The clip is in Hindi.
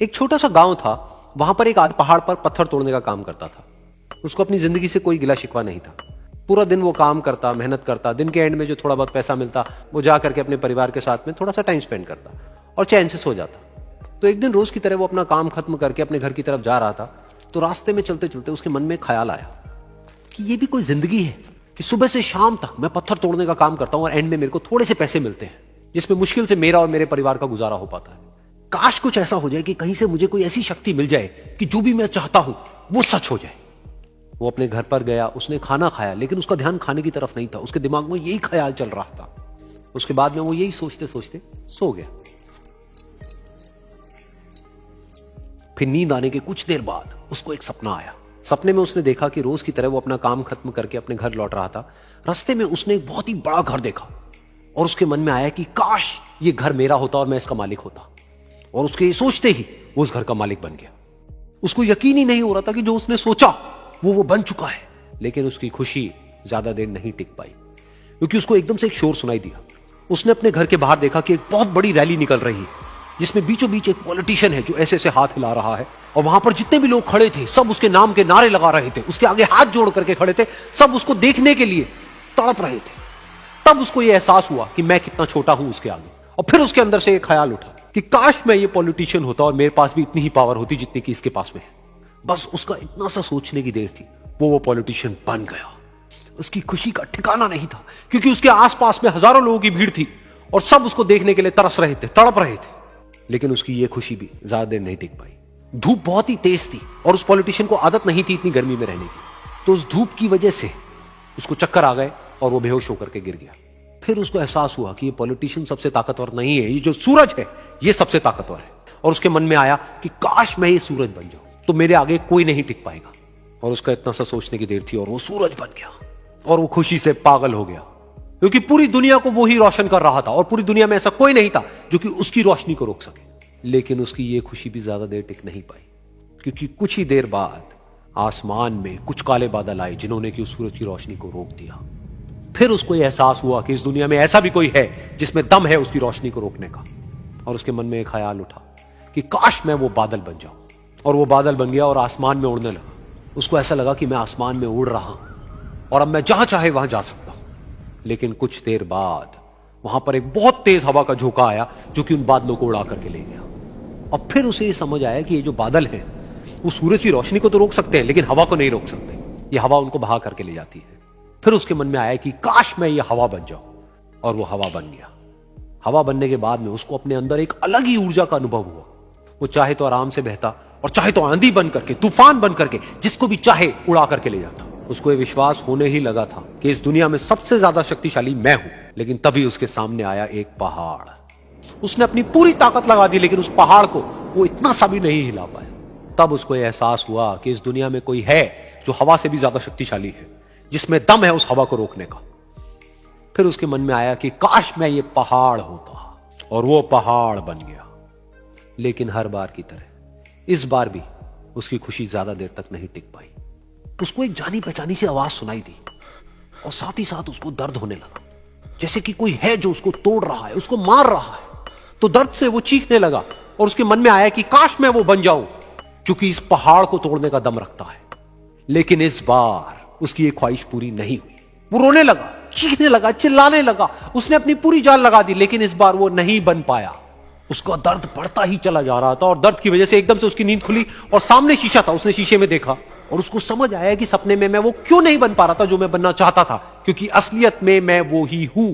एक छोटा सा गांव था। वहां पर एक आदमी पहाड़ पर पत्थर तोड़ने का काम करता था। उसको अपनी जिंदगी से कोई गिला शिकवा नहीं था। पूरा दिन वो काम करता, मेहनत करता, दिन के एंड में जो थोड़ा बहुत पैसा मिलता वो जा करके अपने परिवार के साथ में थोड़ा सा टाइम स्पेंड करता और चैन से सो जाता। तो एक दिन रोज की तरह वो अपना काम खत्म करके अपने घर की तरफ जा रहा था। तो रास्ते में चलते चलते उसके मन में ख्याल आया कि ये भी कोई जिंदगी है कि सुबह से शाम तक मैं पत्थर तोड़ने का काम करता हूं और एंड में मेरे को थोड़े से पैसे मिलते हैं जिसमें मुश्किल से मेरा और मेरे परिवार का गुजारा हो पाता है। काश कुछ ऐसा हो जाए कि कहीं से मुझे कोई ऐसी शक्ति मिल जाए कि जो भी मैं चाहता हूं वो सच हो जाए। वो अपने घर पर गया, उसने खाना खाया, लेकिन उसका ध्यान खाने की तरफ नहीं था। उसके दिमाग में यही ख्याल चल रहा था। उसके बाद में वो यही सोचते सोचते सो गया। फिर नींद आने के कुछ देर बाद उसको एक सपना आया। सपने में उसने देखा कि रोज की तरह वो अपना काम खत्म करके अपने घर लौट रहा था। रास्ते में उसने एक बहुत ही बड़ा घर देखा और उसके मन में आया कि काश ये घर मेरा होता और मैं इसका मालिक होता। और उसके सोचते ही वो उस घर का मालिक बन गया। उसको यकीन ही नहीं हो रहा था कि जो उसने सोचा वो बन चुका है। लेकिन उसकी खुशी ज्यादा देर नहीं टिक पाई, क्योंकि उसको एकदम से एक शोर सुनाई दिया। उसने अपने घर के बाहर देखा कि एक बहुत बड़ी रैली निकल रही है जिसमें बीचों बीच एक पॉलिटिशियन है जो ऐसे ऐसे हाथ हिला रहा है। और वहां पर जितने भी लोग खड़े थे सब उसके नाम के नारे लगा रहे थे, उसके आगे हाथ जोड़ करके खड़े थे, सब उसको देखने के लिए तड़प रहे थे। तब उसको यह एहसास हुआ कि मैं कितना छोटा हूं उसके आगे। और फिर उसके अंदर से एक ख्याल उठा कि काश मैं ये पॉलिटिशियन होता और मेरे पास भी इतनी ही पावर होती जितनी कि इसके पास में है। बस उसका इतना सा सोचने की देर थी, वो पॉलिटिशियन बन गया। उसकी खुशी का ठिकाना नहीं था, क्योंकि उसके आसपास में हजारों लोगों की भीड़ थी और सब उसको देखने के लिए तरस रहे थे, तड़प रहे थे। लेकिन उसकी ये खुशी भी ज्यादा देर नहीं टिक पाई। धूप बहुत ही तेज थी और उस पॉलिटिशियन को आदत नहीं थी इतनी गर्मी में रहने की। तो उस धूप की वजह से उसको चक्कर आ गए और वो बेहोश होकर के गिर गया। फिर उसको एहसास हुआ कि ये पॉलिटिशियन सबसे ताकतवर नहीं है, ये जो सूरज है ये सबसे ताकतवर है। और उसके मन में आया कि काश मैं ये सूरज बन जाऊं तो मेरे आगे कोई नहीं टिक पाएगा। और उसका इतना सा सोचने की देर थी और वो सूरज बन गया। और वो खुशी से पागल हो गया, क्योंकि पूरी दुनिया को वो ही रोशन कर रहा था और पूरी दुनिया में ऐसा कोई नहीं था जो कि उसकी रोशनी को रोक सके। लेकिन उसकी ये खुशी भी ज्यादा देर टिक नहीं पाई, क्योंकि कुछ ही देर बाद आसमान में कुछ काले बादल आए जिन्होंने कि उस सूरज की रोशनी को रोक दिया। फिर उसको यह एहसास हुआ कि इस दुनिया में ऐसा भी कोई है जिसमें दम है उसकी रोशनी को रोकने का। और उसके मन में एक ख्याल उठा कि काश मैं वो बादल बन जाऊं। और वो बादल बन गया और आसमान में उड़ने लगा। उसको ऐसा लगा कि मैं आसमान में उड़ रहा हूं और अब मैं जहां चाहे वहां जा सकता हूं। लेकिन कुछ देर बाद वहां पर एक बहुत तेज हवा का झोंका आया जो कि उन बादलों को उड़ा करके ले गया। और फिर उसे ये समझ आया कि ये जो बादल हैं वो सूरज की रोशनी को तो रोक सकते हैं लेकिन हवा को नहीं रोक सकते। ये हवा उनको बहा करके ले जाती है। फिर उसके मन में आया कि काश मैं ये हवा बन जाऊं। और वो हवा बन गया। हवा बनने के बाद में उसको अपने अंदर एक अलग ही ऊर्जा का अनुभव हुआ। वो चाहे तो आराम से बहता और चाहे तो आंधी बन करके, तूफान बन करके, जिसको भी चाहे उड़ा करके ले जाता। उसको ये विश्वास होने ही लगा था कि इस दुनिया में सबसे ज्यादा शक्तिशाली मैं हूं। लेकिन तभी उसके सामने आया एक पहाड़। उसने अपनी पूरी ताकत लगा दी लेकिन उस पहाड़ को वो इतना सा भी नहीं हिला पाया। तब उसको यह एहसास हुआ कि इस दुनिया में कोई है जो हवा से भी ज्यादा शक्तिशाली है, जिसमें दम है उस हवा को रोकने का। फिर उसके मन में आया कि काश मैं ये पहाड़ होता। और वो पहाड़ बन गया। लेकिन हर बार की तरह इस बार भी उसकी खुशी ज्यादा देर तक नहीं टिक पाई। उसको एक जानी पहचानी सी आवाज सुनाई दी और साथ ही साथ उसको दर्द होने लगा, जैसे कि कोई है जो उसको तोड़ रहा है, उसको मार रहा है। तो दर्द से वो चीखने लगा और उसके मन में आया कि काश मैं वो बन जाऊं क्योंकि इस पहाड़ को तोड़ने का दम रखता है। लेकिन इस बार उसकी एक ख्वाहिश पूरी नहीं हुई। वो रोने लगा, चीखने लगा, चिल्लाने लगा। उसने अपनी पूरी जान लगा दी लेकिन इस बार वो नहीं बन पाया। उसका दर्द बढ़ता ही चला जा रहा था और दर्द की वजह से एकदम से उसकी नींद खुली और सामने शीशा था। उसने शीशे में देखा और उसको समझ आया कि सपने में मैं वो क्यों नहीं बन पा रहा था जो मैं बनना चाहता था, क्योंकि असलियत में मैं वो ही हूं।